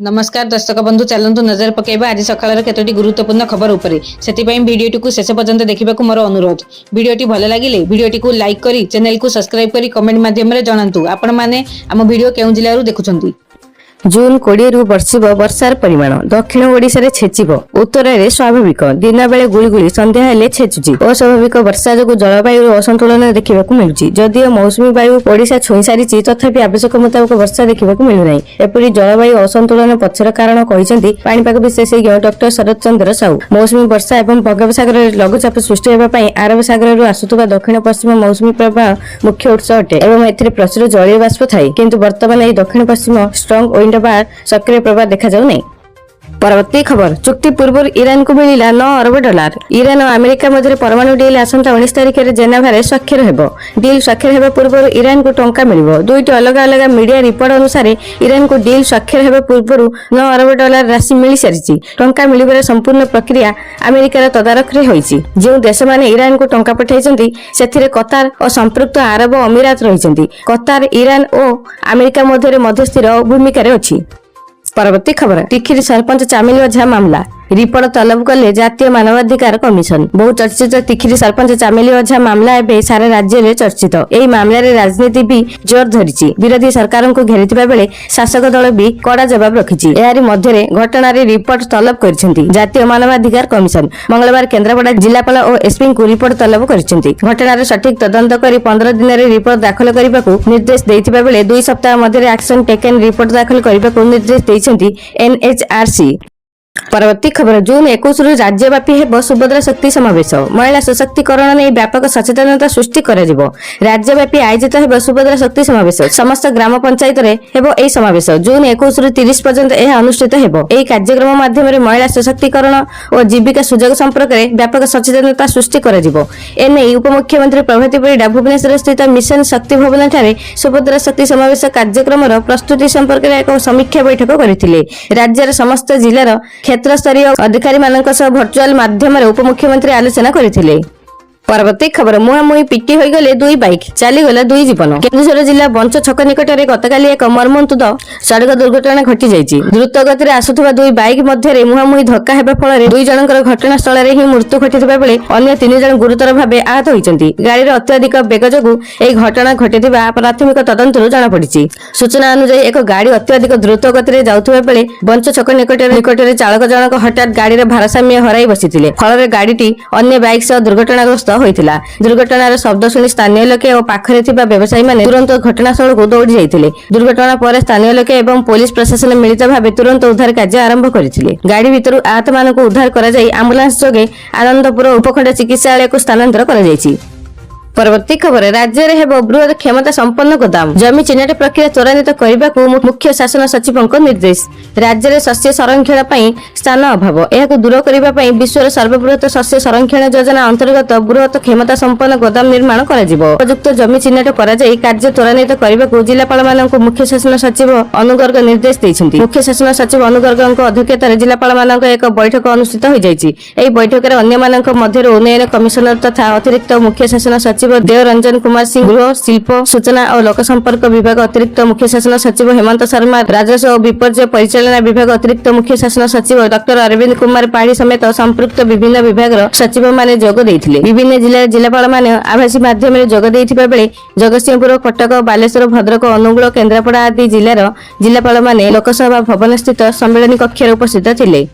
नमस्कार दर्शक बंधु चलतु नजर पकेबा आज सकाळ केतोटी गुरुत्वपूर्ण खबर उपरे सेतिपई भिडियोटी को शेष पर्यंत देखिबाकू मोर अनुरोध। भिडियोटी भल लागिले भिडियोटी को लाइक करी चैनल को सब्सक्राइब करी कमेंट माध्यम रे जणांतु आपण माने आम भिडियो केउ जिल्ला रु देखुछंती। जून 20 रु वर्षिब वर्षार परिमाण दक्षिण ओडिशा रे छेचिब उत्तर रे स्वाभाविक दिन बेले गुळीगुळी संध्या हेले छेचुची अस्वाभाविक वर्षा जो जलवायु असंतुलन देखिबाकू मिलुची। जदियो मौसुमी वायु ओडिशा छुई सारिची तथापि आवश्यक मुताबिक वर्षा देखिबाकू मिलु नाही। एपरि जलवायु असंतुलन पछर कारण कहिसेंती पाणीपाग विशेषज्ञ डॉक्टर शरद चंद्र साहू। मौसुमी वर्षा एवं बंगोपसागर रे लघुचाप सृष्टि हेबा पई अरब सागर रु आसुतबा दक्षिण पश्चिम मौसुमी प्रवाह मुख्य उत्स अटे एवं एथिरे प्रचुर जलीय बाष्प थाई, किंतु वर्तमान ए दक्षिण पश्चिम स्ट्रॉंग विंड सक्रिय प्रभाव देखा जाऊ नहीं। परवर्ती खबर चुक्ति पूर्व ईरान को मिला 9 अरब डॉलर। ईरान और अमेरिका मध्य परमाणु डील आसंता 19 तारिख में जेनेवा स्वाक्षर हेबो। डील स्वाक्षर हेबा पूर्व ईरान को टंका मिलिबो। दुईटी अलग अलग मीडिया रिपोर्ट अनुसार ईरान को डील स्वाक्षर हेबा पूर्व 9 अरब डॉलर राशि मिली सारिछि। टंका मिलिबार संपूर्ण प्रक्रिया अमेरिकार तदारख रे होईछि। जो देश माने ईरान को टंका पठाइछन्ति सेथिरे कतार और संपृक्त अरब अमीरात रहिछन्ति। कतार ईरान और अमेरिका मध्य मध्यस्थीर भूमिका रे अछि। परवर्ती खबर टिखिरी सरपंच चामिल ओझा मामला रिपोर्ट तलब कले जातीय मानवाधिकार कमिशन। बहु चर्चित टिखिरी सरपंच चामिल ओझा मामला एबे सारा राज्य में चर्चित। एही मामला रे राजनीति भी जोर धरिछि। विरोधी सरकार को घेरिथिबा बेले शासक दल भी कड़ा जवाब रखिछि। एहारी मध्यरे घटना रे रिपोर्ट तलब करिसेंति जातीय मानवाधिकार कमिशन। मंगलवार केन्द्रापड़ा जिलापाल और एसपी को रिपोर्ट तलब करिसेंति। घटना रे सठिक तदंत करी 15 दिन रे रिपोर्ट दाखल करबाकू निर्देश देइथिबा बेले 2 सप्ताह मध्यरे एक्शन टेकन रिपोर्ट दाखल करबाकू निर्देश देइसेंति एनएचआरसी। परवर्ती खबर जून 21 रु राज्यव्यापी हेबो सुभद्रा शक्ति समावेश। महिला सशक्तिकरण नै व्यापक सचेतनता सृष्टि कराजिबो। राज्यव्यापी आयोजित हेबो सुभद्रा शक्ति समावेश। समस्त ग्राम पंचायत रे हेबो एई समावेश। जून 21 रु 30 पर्यंत एहा अनुष्ठित हेबो। एई कार्यक्रम माध्यम रे महिला सशक्तिकरण और जीविका सुजोग संपर्क रे व्यापक सचेतनता सृष्टि कराजिबो। एनै उपमुख्यमंत्री प्रभाती परिडा भुवनेश्वर स्थित मिशन शक्ति भवन ठारे सुभद्रा शक्ति समावेश कार्यक्रम रो प्रस्तुति संपर्क रे एक समीक्षा बैठक करिथिले। राज्यर समस्त जिल्लार क्षेत्र स्तरीय अधिकारी मानक सह वर्चुअल माध्यम उपमुख्यमंत्री आलोचना करथिले। परवर्ती खबर मुहामुही पिटी हो गले 2 बाइक चलीगला 2 जीवन। केन्दुझर जिला बंच छक निकट में गतकाली एक मर्मन्तुद सड़क दुर्घटना घटी जाइछि। द्रुत गति आसुथबा 2 बाइक मध्य मुहामुही धक्का हेबा फल 2 जनकर घटनास्थल में ही मृत्यु घटिथिबा बेले अन्य 3 जन गुरुतर भाव आहत होइछन्ति। गाड़ी अत्यधिक बेग जोगु एही घटना घटिथिबा प्राथमिक तदंतरु जाना पड़िछि। सूचना अनुसार एक गाड़ी अत्यधिक द्रुत गति जाउथबा बेले बंच छक निकट चालक जनक हठात गाड़ी रे भारसाम्य हराई बसिथिले। फल गाड़ीटी अन्य बाइक सह दुर्घटनाग्रस्त होइतिला। दुर्घटनार शब्द सुनी स्थानीय लोके और पाखरे थिबा व्यवसायी माने तुरंत घटनास्थल को दौड़ी जाइतिले। दुर्घटना पर स्थानीय लोके एवं पुलिस प्रशासन मिलित भावे तुरंत उद्धार कार्य आरंभ करथिले। गाड़ी भितरु आहत मानक उद्धार करा जाई एम्बुलेंस जोगे आनंदपुर उपखंड चिकित्सालय को स्थानांतर करा जाइछि। परवर्ती खबर राज्य में हेबो बृहत क्षमता संपन्न गोदाम। जमी चिन्हट प्रक्रिया त्वरान्वित करने को मुख्य शासन सचिवों निर्देश। राज्य में शस्य संरक्षण पर स्थान अभाव यह दूर करने विश्वर सर्वबृहत शस्य संरक्षण योजना अंतर्गत बृहत क्षमता संपन्न गोदाम निर्माण उपयुक्त जमी चिन्हट कार्य त्वरान्वित करने को जिलापाल मानक मुख्य शासन सचिव अनुगर्ग निर्देश देइछन्ति। मुख्य शासन सचिव अनुगर्ग अध्यक्षतार जिलापाल मानक एक बैठक अनुष्ठित हो जाइछि। एही बैठक में अन्य मानक मध्य उन्नयन कमिशनर तथा अतिरिक्त मुख्य शासन सचिव देव रंजन कुमार सिंह, गृह शिल्प सूचना और लोक संपर्क विभाग अतिरिक्त मुख्य शासन सचिव हेमंत शर्मा, राजस्व और विपर्य परिचालना विभाग अतिरिक्त मुख्य शासन सचिव डॉक्टर अरविंद कुमार पाढ़ी समेत संपृक्त विभिन्न विभाग सचिव माने जोग देइथिले। विभिन्न जिला जिलापाल माने आभासी माध्यम रे जोग देइथिबा बेले जगतसिंहपुर, कटक, बालेश्वर, भद्रक, अनुगुल, केन्द्रापड़ा आदि जिलार जिलापाल माने लोकसभा भवन स्थित सम्मेलन कक्ष रे उपस्थित थिले।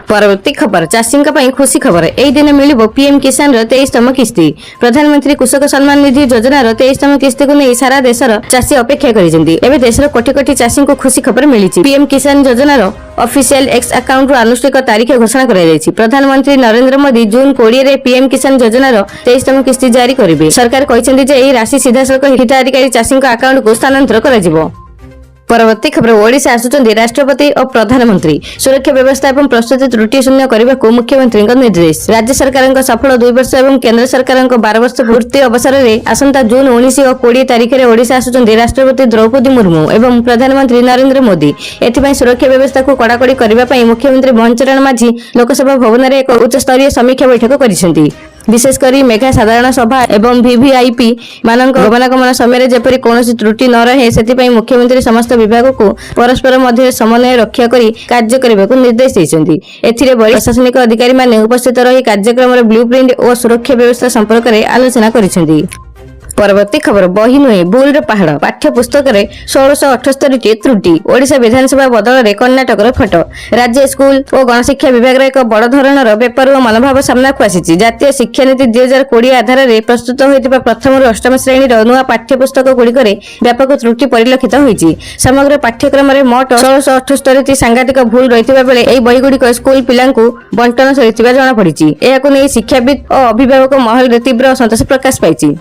परवर्ती खबर चाषी खुशी खबर एही दिन मिलिबो पीएम किसान 23तम किस्ती। प्रधानमंत्री कृषक सम्मान निधि योजना 23तम किस्ती को नहीं सारा देशर चाषी अपेक्षा करिसेंती। एबे देशर कोटी कोटी चाषी को खुशी खबर मिलिछि। पीएम किसान योजना ऑफिशियल एक्स अकाउंट रो आनुष्ठिक तारीख घोषणा करा जायछि। प्रधानमंत्री नरेंद्र मोदी जून 20 रे पीएम किसान योजना 23तम किस्ती जारी करिवे। सरकार कहिसेंती जे एही राशि सीधासलख हिताधिकारी चाषी अकाउंट को स्थानांतर करा जिवो। परवर्ती खबर ओडिशा आसुचंदी राष्ट्रपति और प्रधानमंत्री सुरक्षा व्यवस्था एवं प्रस्तुति त्रुटि शून्य करने को मुख्यमंत्री निर्देश। राज्य सरकार सफल 2 वर्ष एवं केंद्र सरकार 12 वर्ष पूर्ति अवसर में आसंता जून 19 और 20 तारिख में ओडिशा आसुचंदी राष्ट्रपति द्रौपदी मुर्मू एवं प्रधानमंत्री नरेंद्र मोदी। एथिपाई सुरक्षा व्यवस्था को कड़ाकड़ी करने मुख्यमंत्री मोहन चरण माझी लोकसभा भवन में एक उच्च स्तरीय समीक्षा बैठक करिसेंती। विशेष करी मेघा साधारण सभा एवं वीवीआईपी मानक गमनागमन समय जेपरी कौनसी त्रुटि न रहे से मुख्यमंत्री समस्त विभाग को परस्पर मध्य समन्वय रक्षा करी कार्य करने को निर्देश देइछन्ति। एथिरे बड़ी प्रशासनिक अधिकारी माने उपस्थित रही कार्यक्रम ब्लूप्रिंट और सुरक्षा व्यवस्था संपर्क में आलोचना करिसेंति। परवर्ती खबर बही नुहे बुल पहाड़ पाठ्य पुस्तक में 1678 त्रुटि ओडिशा विधानसभा बदल में कर्णाटकर फटो राज्य स्कूल और गणशिक्षा विभाग एक बड़ धरणर बेपार मनोभाव सामना को आसी जातीय शिक्षा नीति 2020 आधार में प्रस्तुत होता प्रथम रु अष्टम श्रेणी नुआ पाठ्य पुस्तक गुड़िक व्यापक त्रुटि परिलक्षित होती। समग्र पाठ्यक्रम में मोट 1678 सांघातिक भूल रही बेले यह बहीगुड़िक स्कूल पिला बंटन सरिଥିବା जमापड़ी। यह शिक्षाविद और अभिभावक महल में तीव्र असंतोष प्रकाश पाई।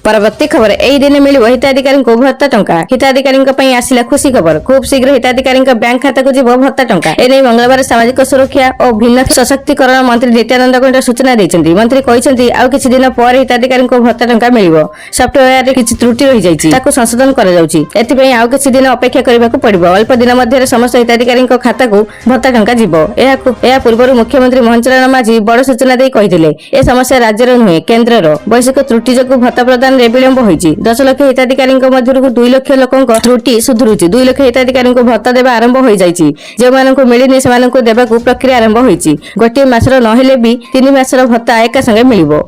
परवर्ती खबर एई दिन मिलिबो हिताधिकारी को भत्ता टंका हिताधिकारी आसिला खुशी खबर खूब शीघ्र हिताधिकारी बैंक खाता को जीव भत्ता टंका एने मंगलवार सामाजिक सुरक्षा और भिन्न सशक्तिकरण मंत्री नित्यानंद गौड़ सूचना देइछन्ति। मंत्री कहिसन्ति आउ किछि दिन पर हिताधिकारी को भत्ता टंका मिलिबो सॉफ्टवेयर रे किछि त्रुटि रहि जाइछि ताको संशोधन करा जाउछि एथिपई आउ किछि दिन अपेक्षा करबाको पड़िबो। अल्प दिन मध्य समस्त हिताधिकारी खाता को भत्ता टंका जीवो। एहा पूर्व मुख्यमंत्री मोहन चरण माझी बड़ सूचना दे कहिथिले ए समस्या राज्यर नुहे केन्द्रर वैश्विक त्रुटि जकु भत्ता प्रदान विलंब होइछि। 10 लाख हिताधिकारी मध्य 2 लाख लोक त्रुटि सुधुरुछि। 2 लाख हिताधिकारी भत्ता देवा आरंभ हो जाइछि। जे मानकु मिलिनि से मानकु देबाकु प्रक्रिया आरंभ होइछि। गोटे मासर नहेले भी 3 मासर भत्ता एका संगे मिलिबो।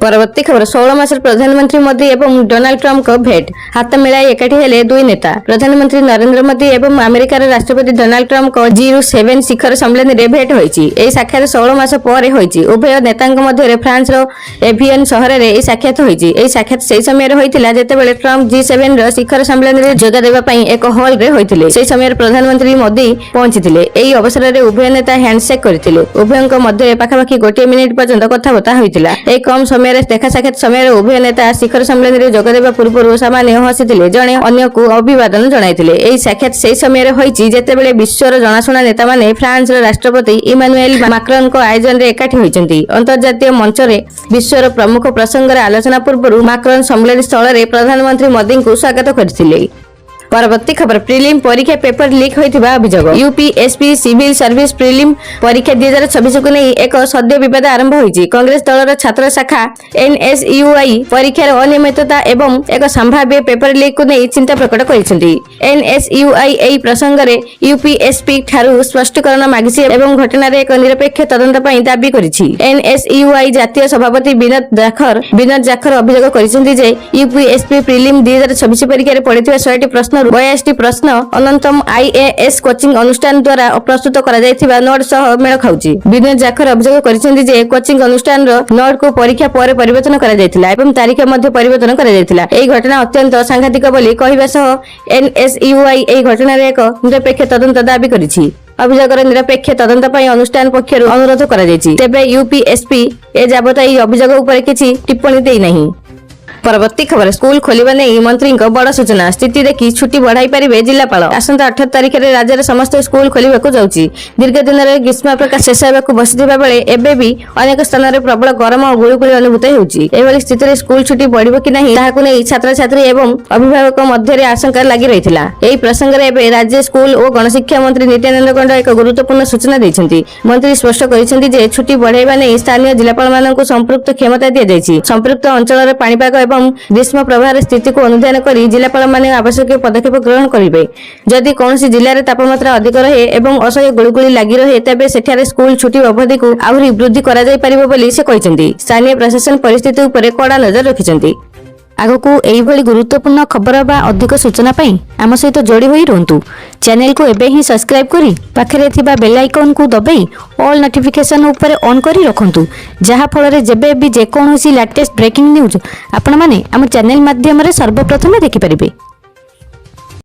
परवर्ती खबर 16 मास प्रधानमंत्री मोदी एवं डोनाल्ड ट्रम्प को भेंट हाथ मिलाई एकाठी हेले दुई नेता। प्रधानमंत्री नरेंद्र मोदी एवं अमेरिकार राष्ट्रपति डोनाल्ड ट्रम्प को G7 शिखर सम्मेलन रे भेंट होइछि। एई साक्षात 16 मास पर होइछि। उभय नेतांक मध्य फ्रांस रो एवियन शहर रे एई साक्षात होइछि। एई साक्षात सेई समय रे होइतिला जेतेबेले ट्रम्प G7 रो शिखर सम्मेलन रे जोगा देबा पई एक हॉल रे होइतिले। सेई समय रे प्रधानमंत्री मोदी पहुंचितिले। एई अवसर रे उभय नेता हैंडशेक करथिले। उभयंक मध्य पाखापाखि 1 मिनिट पर्यंत कथाबार्ता होइतिला। एई कम समय देखा साक्षात समय उभय नेता शिखर सम्मेलन में जोगदेवा पूर्व सामान्य हसीथिले जड़े अन्य को अभिवादन जणाइथिले। एई साक्षात सेई समय होइछि जेतेबेले विश्वर जनाशुना नेता माने फ्रांस राष्ट्रपति इमानुएल माक्रोन को आयोजन रे एकाठी होइछन्ति। अंतर्जातीय मंच रे विश्वर प्रमुख प्रसंग रे आलोचना पूर्व माक्रोन सम्मेलन स्थल रे प्रधानमंत्री मोदी को स्वागत करथिले। परवर्ती खबर प्रिलिम परीक्षा पेपर लीक होइथिबा अभियोग यूपीएसपी सिविल सर्विस प्रिलिम परीक्षा 2026 को नहीं एक सद्य विवाद आरंभ होइछि। कांग्रेस दलर छात्र शाखा एनएसयूआई परीक्षार अनियमितता एवं एक संभाव्य पेपर लीक को नहीं चिंता प्रकट करिसेंति। एनएसयूआई एई प्रसंग रे यूपीएसपी ठारू स्पष्टीकरण मागिछि एवं घटना रे एक निरपेक्ष तदंत पई दाबी करिछि। एनएसयूआई जातीय सभापति विनोद जाखर अभियोग करिसेंति जे यूपीएसपी प्रिलिम 2026 परीक्षा रे पड़िथिबा 100 प्रश्न 82 प्रश्न अनंतम आईएएस कोचिंग अनुष्ठान द्वारा प्रस्तुत करा जायथिबा नोट सह मेल खाउची। विनोद जाखर अभियोग करिसेंति जे कोचिंग अनुष्ठान रो नोट को परीक्षा पर परिवर्तन करा जायथिला एवं तारीख मध्ये परिवर्तन करा जायथिला। एई घटना अत्यंत सांघातिक बोली कहिबा सह एनएसयूआई एई घटना रे एक निरपेक्ष तदंत दाबी करिछि। अभियोगर निरपेक्ष तदंत पई अनुष्ठान पक्षरु अनुरोध करा जायछि। तेबे यूपीएसपी ए जाबत एई अभियोग उपरे किछि टिप्पणी देई नाही। परवर्ती खबर स्कूल खोलिबा नै मंत्री बड़ सूचना स्थिति देखि छुट्टी बढ़ाई पारिबे जिलापाल। आसंता 18 तारिख रे राज्य रे समस्त स्कूल खोलिबाकू जाउची। दीर्घ दिन रे ग्रीष्म प्रकाश शेष हेबाकू बसिथिबा बेले एबे भी अनेक स्थान रे प्रबल गरम और गुळुगुळी अनुभूत हेउची। एभली स्थिति रे स्कूल छुट्टी बढ़िबो कि नाही ताहाकू नै छात्र छात्री एवं अभिभावक मध्य रे आशंका लागि रहिथिला। एई प्रसंग रे एबे राज्य स्कूल और गणशिक्षा मंत्री नित्यानंद गौड़ एक गुरुत्वपूर्ण सूचना दैछन्ति। मंत्री स्पष्ट करिसेंति जे छुट्टी बढ़ाइबा नै स्थानीय जिलापाल माननकू संपृक्त क्षमता दिया जायछि। संपृक्त अंचल रे पाणीपाग एवं ग्रीष्म प्रवाह स्थिति को अनुधान करी जिलापाल माने आवश्यक पदक्षेप ग्रहण करिवे। जदि कौनसी जिले में तापमात्रा अधिक रहे एवं असह्य गुळुगुळी लागि रहे तेबे सेठारे स्कूल छुट्टी अवधि को आहुरी वृद्धि करा जाय परिबो बोली से कहिसेंति। स्थानीय प्रशासन परिस्थिति उपरे कड़ा नजर रखिसेंति। आगकू एई भली गुरुत्वपूर्ण खबर बा अधिक सूचना पई आम सहित जोड़ी होई रहंतु। चैनल को एबे ही सब्सक्राइब करी पाखरे थिबा बेल आइकन को दबाई ऑल नोटिफिकेशन ऊपर ऑन करी रखंतु जहा फल रे जेबे भी जे कोनोसी लेटेस्ट ब्रेकिंग न्यूज आपण माने हम चैनल माध्यम रे सर्वप्रथम देखि परिबे।